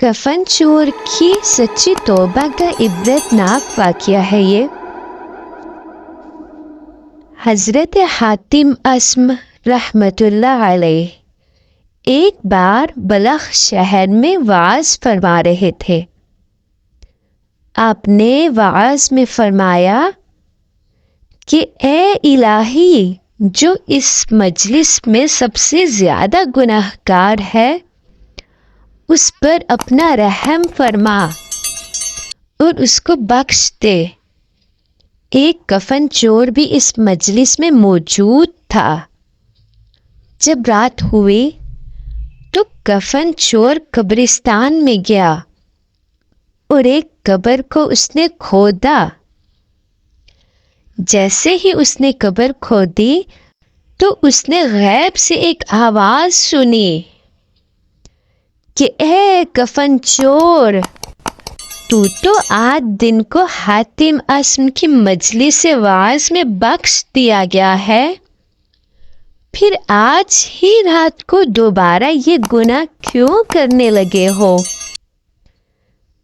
کفن چور کی سچی توبہ کا عبرتناک واقعہ ہے یہ۔ حضرت حاتم اسم رحمۃ اللہ علیہ ایک بار بلخ شہر میں وعظ فرما رہے تھے۔ آپ نے وعظ میں فرمایا کہ اے الہی، جو اس مجلس میں سب سے زیادہ گناہ گار ہے اس پر اپنا رحم فرما اور اس کو بخش دے۔ ایک کفن چور بھی اس مجلس میں موجود تھا۔ جب رات ہوئی تو کفن چور قبرستان میں گیا اور ایک قبر کو اس نے کھودا۔ جیسے ہی اس نے قبر کھودی تو اس نے غیب سے ایک آواز سنی کہ اے کفن چور، تو آج دن کو حاتم اسم کی مجلس وعظ میں بخش دیا گیا ہے، پھر آج ہی رات کو دوبارہ یہ گناہ کیوں کرنے لگے ہو؟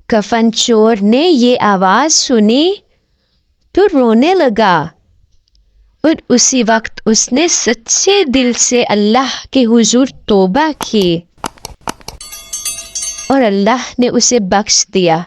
کفن چور نے یہ آواز سنی تو رونے لگا اور اسی وقت اس نے سچے دل سے اللہ کے حضور توبہ کی اور اللہ نے اسے بخش دیا۔